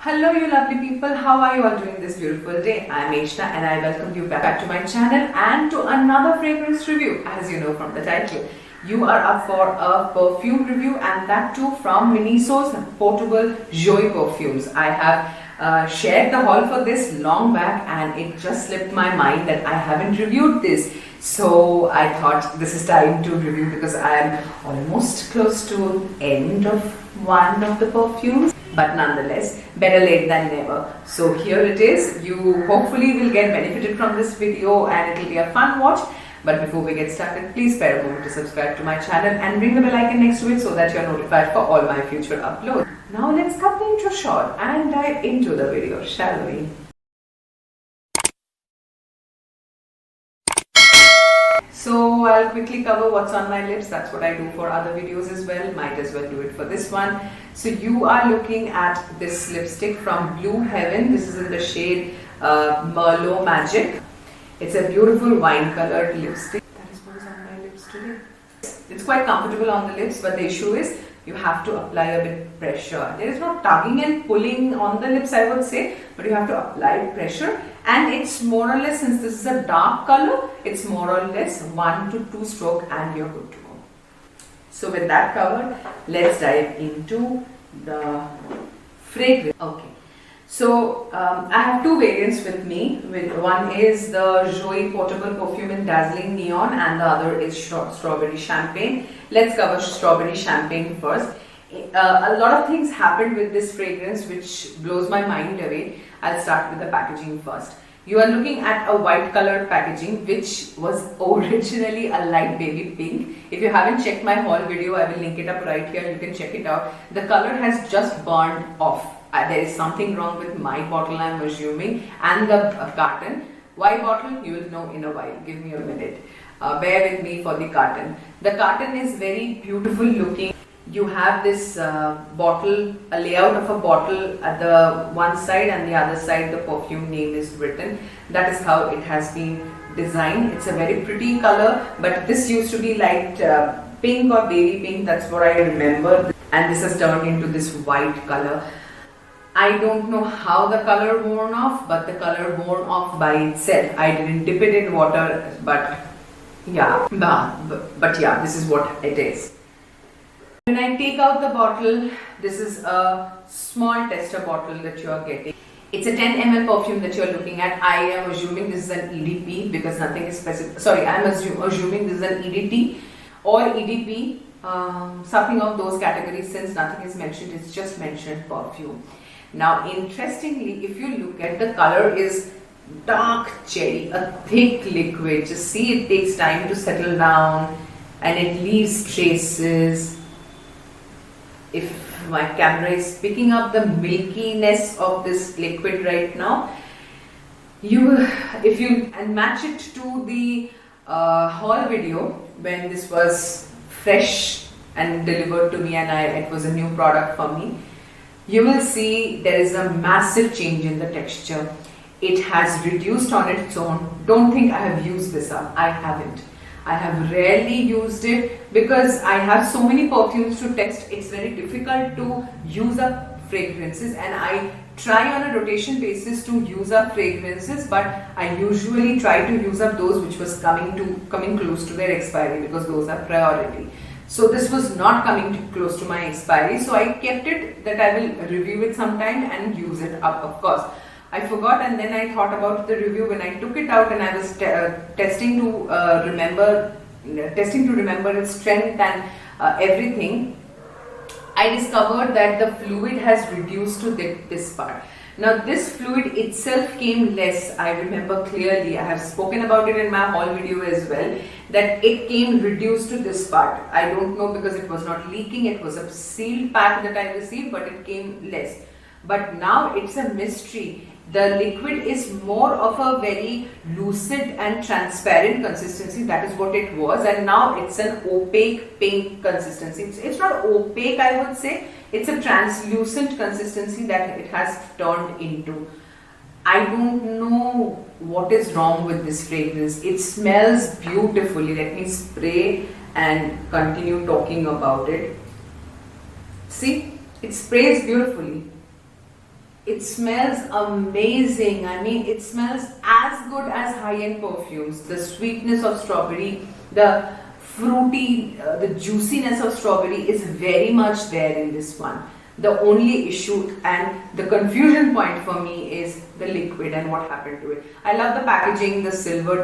Hello you lovely people, how are you all doing this beautiful day? I am Eshna and I welcome you back to my channel and to another fragrance review. As you know from the title, you are up for a perfume review, and that too from Miniso's portable Joie perfumes. I have shared the haul for this long back and it just slipped my mind that I haven't reviewed this. So I thought this is time to review because I am almost close to end of one of the perfumes. But nonetheless, better late than never. So here it is. You hopefully will get benefited from this video and it will be a fun watch. But before we get started, please spare a moment to subscribe to my channel and ring the bell icon next to it so that you are notified for all my future uploads. Now let's cut the intro short and dive into the video, shall we? So I'll quickly cover what's on my lips. That's what I do for other videos as well. Might as well do it for this one. So you are looking at this lipstick from Blue Heaven. This is in the shade Merlot Magic. It's a beautiful wine colored lipstick. That is what is on my lips today. It's quite comfortable on the lips, but the issue is you have to apply a bit pressure. There is no tugging and pulling on the lips, I would say, but you have to apply pressure. And it's more or less, since this is a dark color, it's more or less 1 to 2 stroke and you're good to go. So with that covered, let's dive into the fragrance. Okay. So I have two variants with me. One is the Joie portable perfume in Dazzling Neon and the other is Strawberry Champagne. Let's cover Strawberry Champagne first. A lot of things happened with this fragrance which blows my mind away. I'll start with the packaging first. You are looking at a white colored packaging which was originally a light baby pink. If you haven't checked my haul video, I will link it up right here. You can check it out. The color has just burned off. There is something wrong with my bottle, I'm assuming, and the carton. Why bottle? You will know in a while. Give me a minute. Bear with me for the carton. The carton is very beautiful looking. You have this bottle, a layout of a bottle at the one side, and the other side the perfume name is written. That is how it has been designed. It's a very pretty color, but this used to be light pink or baby pink. That's what I remember. And this has turned into this white color. I don't know how the color worn off, but the color worn off by itself. I didn't dip it in water, but yeah, but yeah, this is what it is. When I take out the bottle, this is a small tester bottle that you are getting. It's a 10 ml perfume that you are looking at. I am assuming this is an EDP because nothing is specific. Sorry, I am assuming this is an EDT or EDP, something of those categories, since nothing is mentioned. It's just mentioned perfume. Now, interestingly, if you look at the color is dark cherry, a thick liquid. Just see, it takes time to settle down and it leaves traces. If my camera is picking up the milkiness of this liquid right now, if you match it to the haul video when this was fresh and delivered to me and it was a new product for me, you will see there is a massive change in the texture. It has reduced on its own. Don't think I have used this up. I haven't. I have rarely used it because I have so many perfumes to test. It's very difficult to use up fragrances, and I try on a rotation basis to use up fragrances, but I usually try to use up those which was coming close to their expiry because those are priority. So this was not coming close to my expiry, so I kept it that I will review it sometime and use it up, of course. I forgot, and then I thought about the review when I took it out and I was testing to remember its strength and everything. I discovered that the fluid has reduced to this part. Now this fluid itself came less. I remember clearly, I have spoken about it in my haul video as well, that it came reduced to this part. I don't know because it was not leaking, it was a sealed pack that I received, but it came less. But now it's a mystery. The liquid is more of a very lucid and transparent consistency. That is what it was, and now it's an opaque pink consistency. It's not opaque, I would say. It's a translucent consistency that it has turned into. I don't know what is wrong with this fragrance. It smells beautifully. Let me spray and continue talking about it. See, it sprays beautifully. It smells amazing. I mean, it smells as good as high-end perfumes. The sweetness of strawberry, the fruity, the juiciness of strawberry is very much there in this one. The only issue and the confusion point for me is the liquid and what happened to it. I love the packaging, the silver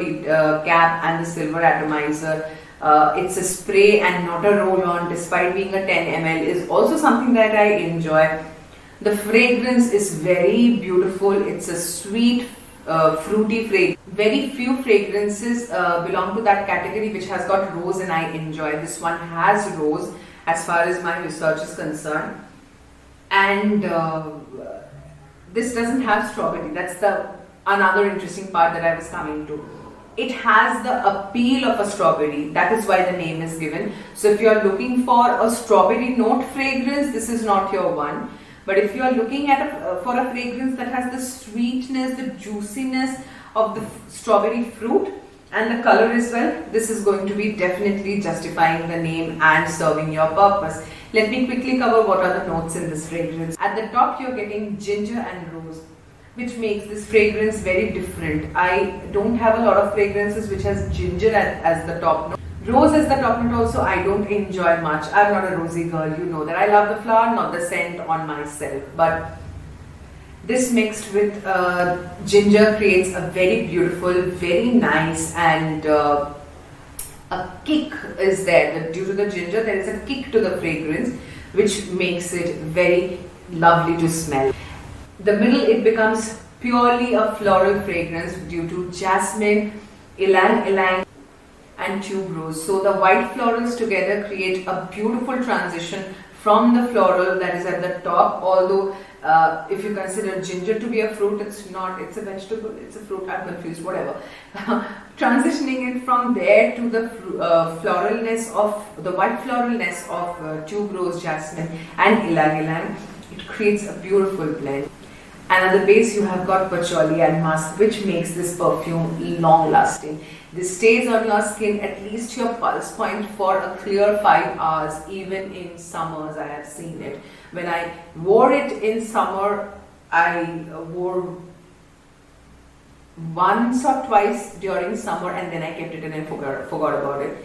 cap and the silver atomizer. It's a spray and not a roll-on, despite being a 10 ml, is also something that I enjoy. The fragrance is very beautiful. It's a sweet, fruity fragrance. Very few fragrances belong to that category which has got rose, and I enjoy. This one has rose as far as my research is concerned. And this doesn't have strawberry. That's the another interesting part that I was coming to. It has the appeal of a strawberry. That is why the name is given. So if you are looking for a strawberry note fragrance, this is not your one. But if you are looking at for a fragrance that has the sweetness, the juiciness of the strawberry fruit and the color as well, this is going to be definitely justifying the name and serving your purpose. Let me quickly cover what are the notes in this fragrance. At the top, you're getting ginger and rose, which makes this fragrance very different. I don't have a lot of fragrances which has ginger as the top note. Rose as the top note also I don't enjoy much. I'm not a rosy girl, you know that. I love the flower, not the scent on myself. But this mixed with ginger creates a very beautiful, very nice, and a kick is there. Due to the ginger, there is a kick to the fragrance which makes it very lovely to smell. The middle, it becomes purely a floral fragrance due to jasmine, ylang ylang and tuberose. So the white florals together create a beautiful transition from the floral that is at the top, although if you consider ginger to be a fruit, it's not, it's a vegetable, it's a fruit, I'm confused, whatever. Transitioning it from there to the floralness of, the white floralness of tuberose, jasmine and ylang ylang, it creates a beautiful blend. And at the base you have got patchouli and musk, which makes this perfume long lasting. This stays on your skin at least your pulse point for a clear 5 hours, even in summers. I have seen it. When I wore it in summer, I wore once or twice during summer and then I kept it and I forgot about it.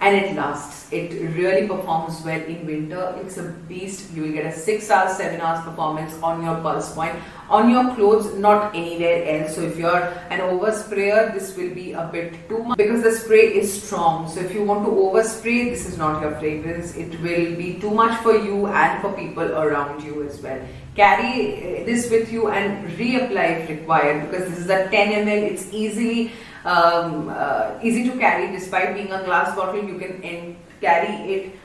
And it lasts. It really performs well in winter. It's a beast. You will get a 6 hours, 7 hours performance on your pulse point, on your clothes, not anywhere else. So if you're an oversprayer, this will be a bit too much because the spray is strong. So if you want to overspray, this is not your fragrance. It will be too much for you and for people around you as well. Carry this with you and reapply if required, because this is a 10 ml. It's easy to carry. Despite being a glass bottle, you can carry it.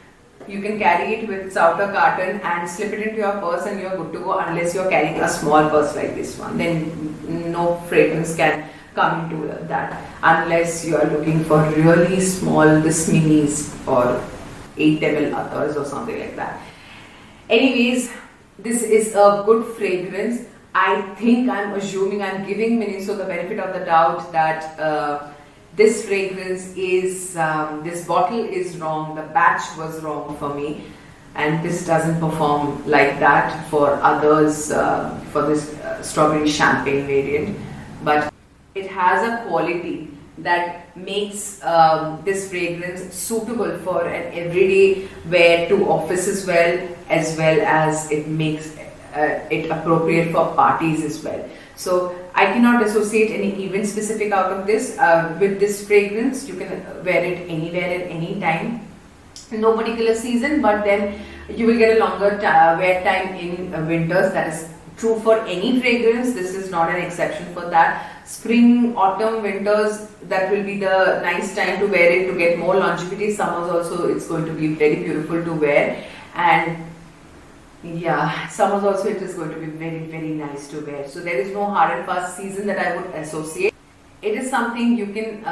You can carry it with its outer carton and slip it into your purse and you're good to go, unless you're carrying a small purse like this one. Then no fragrance can come into that, unless you are looking for really small, this minis or 8 ml others or something like that. Anyways, this is a good fragrance. I think, I'm assuming, I'm giving Miniso the benefit of the doubt that this fragrance is, this bottle is wrong, the batch was wrong for me, and this doesn't perform like that for others, for this strawberry champagne variant. But it has a quality that makes this fragrance suitable for an everyday wear to office as well as it makes it appropriate for parties as well. So I cannot associate any event specific out of this. With this fragrance, you can wear it anywhere at any time, no particular season, but then you will get a longer wear time in winters. That is true for any fragrance. This is not an exception for that. Spring, autumn, winters, that will be the nice time to wear it to get more longevity. Summers also, it's going to be very beautiful to wear. And yeah, summers also it is going to be very, very nice to wear. So there is no hard and fast season that I would associate. It is something you can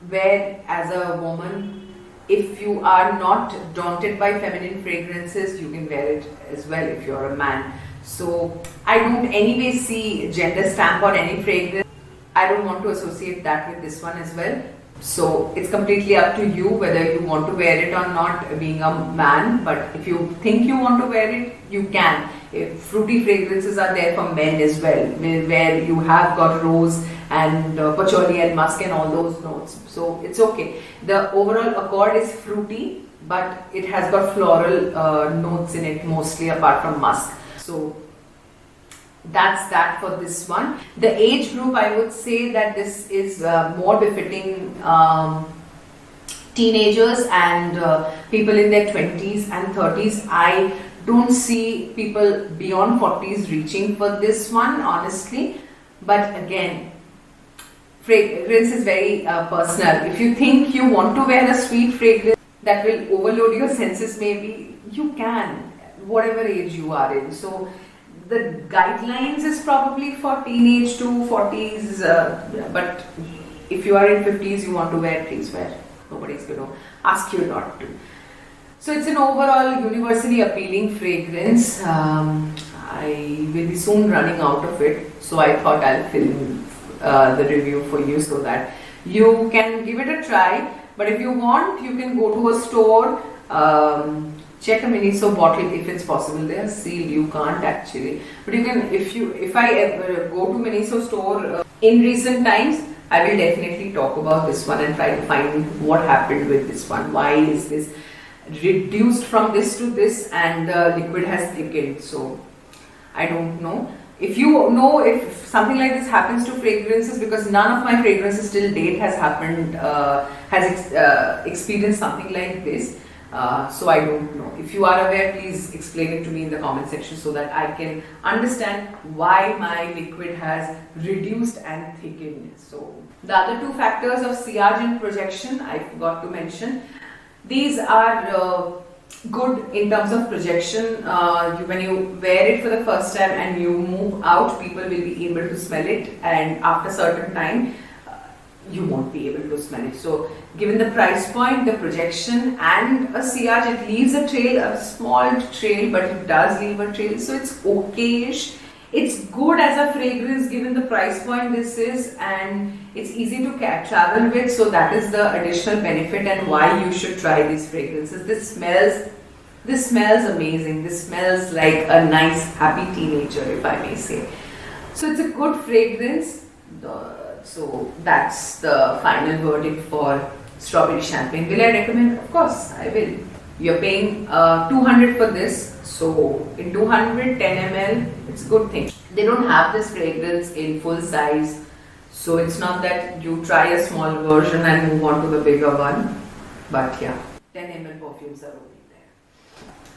wear as a woman. If you are not daunted by feminine fragrances, you can wear it as well if you're a man. So I don't anyway see gender stamp on any fragrance. I don't want to associate that with this one as well. So it's completely up to you whether you want to wear it or not, being a man. But if you think you want to wear it, you can. Fruity fragrances are there for men as well, where you have got rose and patchouli and musk and all those notes. So it's okay. The overall accord is fruity, but it has got floral notes in it mostly, apart from musk. So that's that for this one. The age group, I would say that this is more befitting teenagers and people in their 20s and 30s. I don't see people beyond 40s reaching for this one, honestly. But again, fragrance is very personal. If you think you want to wear a sweet fragrance that will overload your senses, maybe you can, whatever age you are in. So the guidelines is probably for teenage to 40s, but if you are in 50s, you want to wear, please wear. Nobody's going to ask you not to. So it's an overall universally appealing fragrance. I will be soon running out of it, so I thought I'll film the review for you so that you can give it a try. But if you want, you can go to a store, check a Miniso bottle if it's possible. They are sealed, you can't actually. But you can, if I ever go to Miniso store in recent times, I will definitely talk about this one and try to find what happened with this one. Why is this reduced from this to this and the liquid has thickened? So I don't know. If you know if something like this happens to fragrances, because none of my fragrances till date has happened, experienced something like this. So I don't know. If you are aware, please explain it to me in the comment section so that I can understand why my liquid has reduced and thickened. So the other two factors of sillage and projection, I forgot to mention. These are good in terms of projection. When you wear it for the first time and you move out, people will be able to smell it, and after a certain time you won't be able to smell it. So given the price point, the projection and a sillage, it leaves a trail, a small trail, but it does leave a trail, so it's okay-ish. It's good as a fragrance given the price point this is, and it's easy to travel with, so that is the additional benefit and why you should try these fragrances. This smells amazing. This smells like a nice happy teenager, if I may say. So it's a good fragrance. So that's the final verdict for strawberry champagne. Will I recommend? Of course I will. You're paying 200 for this. So in 200, 10 ml, it's a good thing. They don't have this fragrance in full size. So it's not that you try a small version and move on to the bigger one. But yeah, 10 ml perfumes are only there.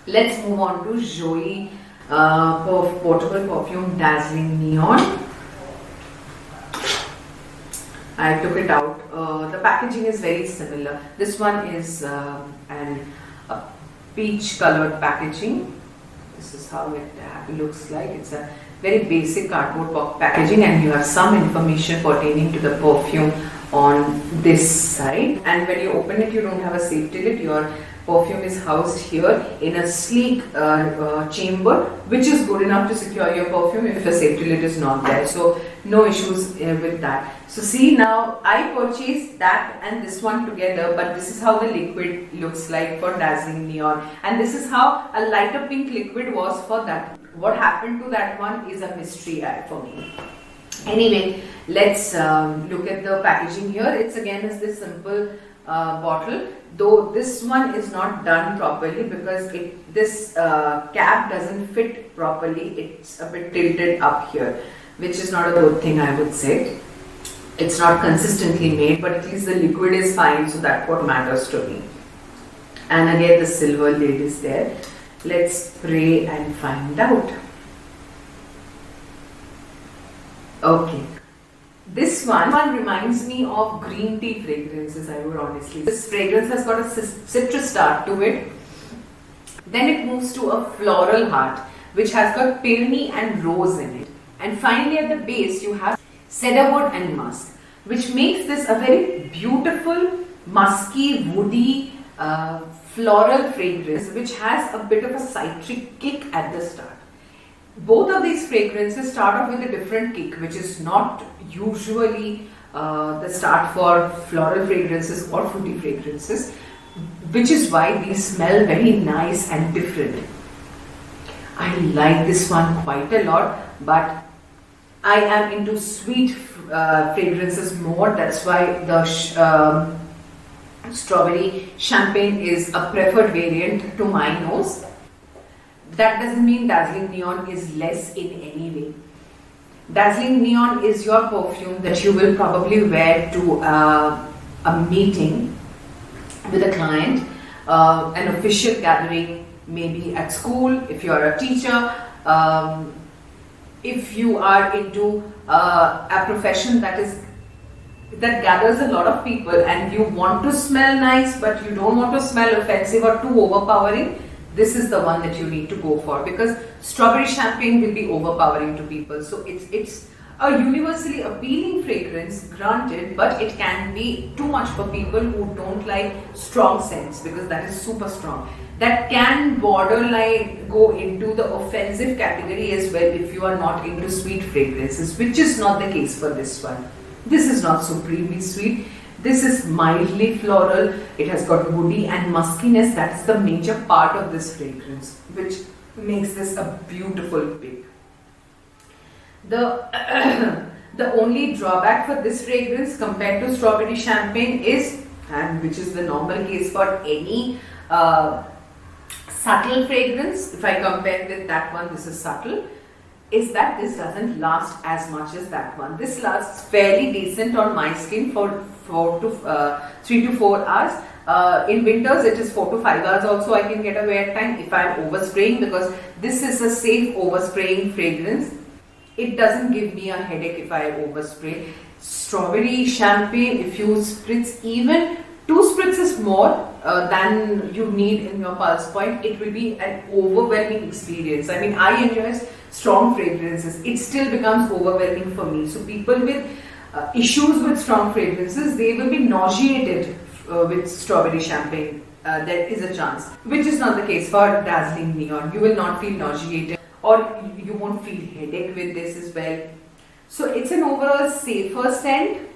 Let's move on to Joie portable perfume Dazzling Neon. I took it out. The packaging is very similar. This one is a peach colored packaging. This is how it looks like. It's a very basic cardboard packaging, and you have some information pertaining to the perfume on this side. And when you open it, you don't have a safety lid. Your perfume is housed here in a sleek chamber, which is good enough to secure your perfume if the safety lid is not there. So no issues with that. So see, now I purchased that and this one together, but this is how the liquid looks like for Dazzling Neon, and this is how a lighter pink liquid was for that. What happened to that one is a mystery for me. Anyway, let's look at the packaging here. It's again is this simple bottle, though this one is not done properly because this cap doesn't fit properly. It's a bit tilted up here, which is not a good thing, I would say. It's not consistently made, but at least the liquid is fine, so that's what matters to me. And again, the silver lid is there. Let's spray and find out. Okay. This one reminds me of green tea fragrances, I would honestly. This fragrance has got a citrus start to it. Then it moves to a floral heart, which has got peony and rose in it. And finally at the base you have cedarwood and musk, which makes this a very beautiful, musky, woody, floral fragrance, which has a bit of a citric kick at the start. Both of these fragrances start off with a different kick, which is not usually the start for floral fragrances or fruity fragrances, which is why these smell very nice and different. I like this one quite a lot, but I am into sweet fragrances more. That's why the strawberry champagne is a preferred variant to my nose. That doesn't mean Dazzling Neon is less in any way. Dazzling Neon is your perfume that you will probably wear to a meeting with a client, an official gathering, maybe at school, if you are a teacher, if you are into a profession that gathers a lot of people and you want to smell nice but you don't want to smell offensive or too overpowering, this is the one that you need to go for, because strawberry champagne will be overpowering to people. So it's a universally appealing fragrance, granted, but it can be too much for people who don't like strong scents, because that is super strong. That can borderline go into the offensive category as well if you are not into sweet fragrances, which is not the case for this one. This is not supremely sweet. This is mildly floral. It has got woody and muskiness. That's the major part of this fragrance, which makes this a beautiful pick. The only drawback for this fragrance compared to strawberry champagne is, and which is the normal case for any subtle fragrance, if I compare with that one, this is subtle, is that this doesn't last as much as that one. This lasts fairly decent on my skin for 3 to 4 hours. In winters it is 4 to 5 hours also I can get a wear time if I am overspraying, because this is a safe overspraying fragrance. It doesn't give me a headache if I overspray. Strawberry champagne, if you spritz even 2 spritzes more than you need in your pulse point, it will be an overwhelming experience. I mean, I enjoy strong fragrances. It still becomes overwhelming for me. So people with issues with strong fragrances, they will be nauseated with strawberry champagne. There is a chance, which is not the case for Dazzling Neon. You will not feel nauseated, or you won't feel headache with this as well. So it's an overall safer scent,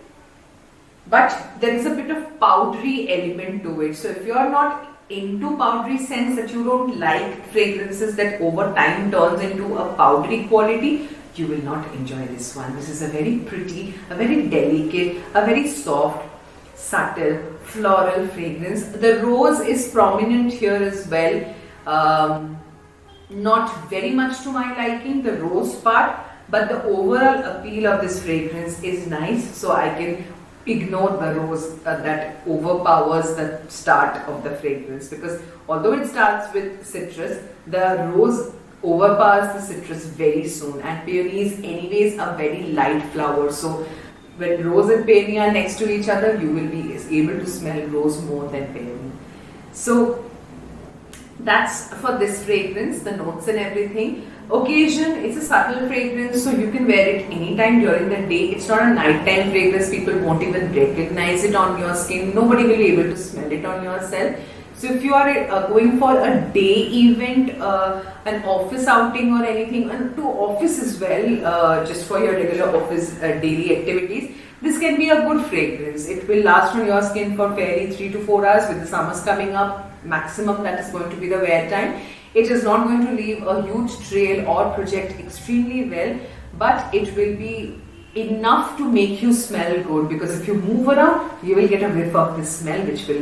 but there is a bit of powdery element to it. So if you are not into powdery scents, that you don't like fragrances that over time turns into a powdery quality, you will not enjoy this one. This is a very pretty, a very delicate, a very soft, subtle, floral fragrance. The rose is prominent here as well. Not very much to my liking, the rose part, but the overall appeal of this fragrance is nice, so I can ignore the rose that overpowers the start of the fragrance, because although it starts with citrus, the rose overpowers the citrus very soon, and peonies anyways are very light flowers. So when rose and peony are next to each other, you will be able to smell rose more than peony. So that's for this fragrance, the notes and everything. Occasion, it's a subtle fragrance, so you can wear it anytime during the day. It's not a nighttime fragrance. People won't even recognize it on your skin. Nobody will be able to smell it on yourself. So if you are going for a day event, an office outing or anything, and to office as well, just for your regular office daily activities, this can be a good fragrance. It will last on your skin for fairly 3 to 4 hours. With the summers coming up, maximum that is going to be the wear time. It is not going to leave a huge trail or project extremely well, but it will be enough to make you smell good, because if you move around, you will get a whiff of this smell, which will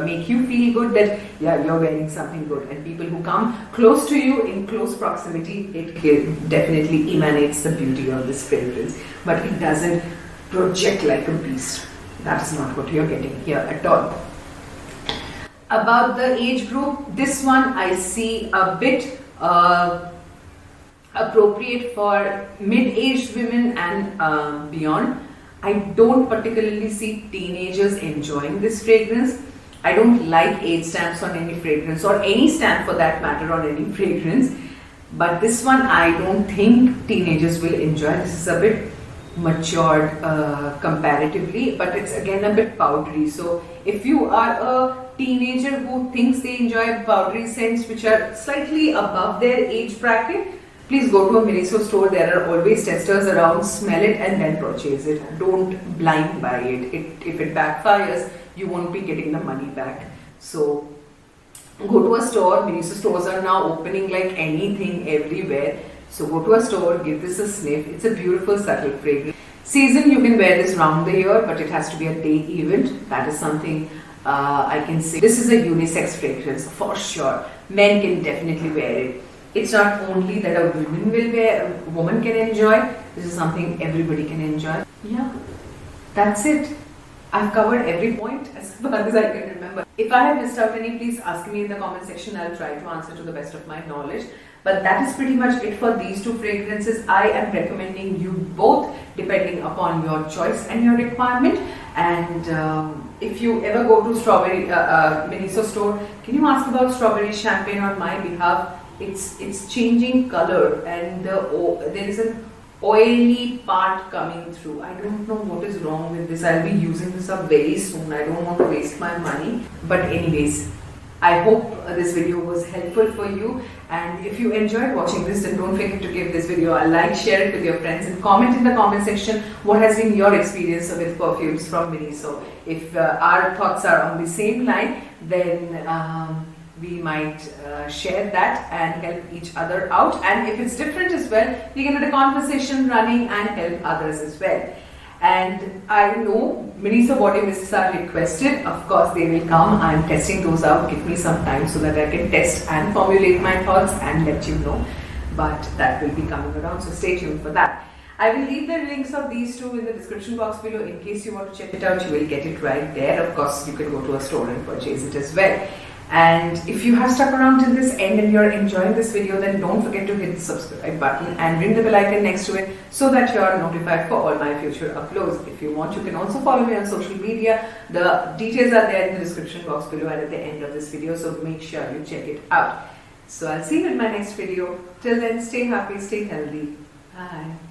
make you feel good that yeah, you're wearing something good. And people who come close to you in close proximity, it definitely emanates the beauty of this fragrance, but it doesn't project like a beast. That is not what you're getting here at all. About the age group, this one I see a bit appropriate for mid-aged women and beyond. I don't particularly see teenagers enjoying this fragrance. I don't like age stamps on any fragrance, or any stamp for that matter on any fragrance. But this one I don't think teenagers will enjoy. This is a bit matured comparatively, but it's again a bit powdery. So if you are a teenager who thinks they enjoy powdery scents which are slightly above their age bracket, please go to a Miniso store. There are always testers around. Smell it and then purchase it. Don't blind buy it. If it backfires, you won't be getting the money back. So go to a store. Miniso stores are now opening like anything everywhere. So go to a store, give this a sniff. It's a beautiful subtle fragrance. Season, you can wear this round the year, but it has to be a day event. That is something I can say. This is a unisex fragrance for sure. Men can definitely wear it. It's not only that a woman can enjoy. This is something everybody can enjoy. Yeah, that's it. I've covered every point as far as I can remember. If I have missed out any, please ask me in the comment section. I'll try to answer to the best of my knowledge. But that is pretty much it for these two fragrances. I am recommending you both depending upon your choice and your requirement. And if you ever go to strawberry Miniso store, can you ask about strawberry champagne on my behalf? It's changing color, and there is an oily part coming through. I don't know what is wrong with this. I'll be using this up very soon. I don't want to waste my money. But anyways, I hope this video was helpful for you, and if you enjoyed watching this, then don't forget to give this video a like, share it with your friends, and comment in the comment section what has been your experience with perfumes from Miniso. If our thoughts are on the same line, then we might share that and help each other out, and if it's different as well, we can get a conversation running and help others as well. And I know Miniso body mists are requested. Of course, they will come. I'm testing those out. Give me some time so that I can test and formulate my thoughts and let you know. But that will be coming around, so stay tuned for that. I will leave the links of these two in the description box below. In case you want to check it out, you will get it right there. Of course, you can go to a store and purchase it as well. And if you have stuck around till this end and you're enjoying this video, then don't forget to hit the subscribe button and ring the bell icon next to it so that you are notified for all my future uploads. If you want, you can also follow me on social media. The details are there in the description box below and at the end of this video, so make sure you check it out. So I'll see you in my next video. Till then, stay happy, stay healthy. Bye.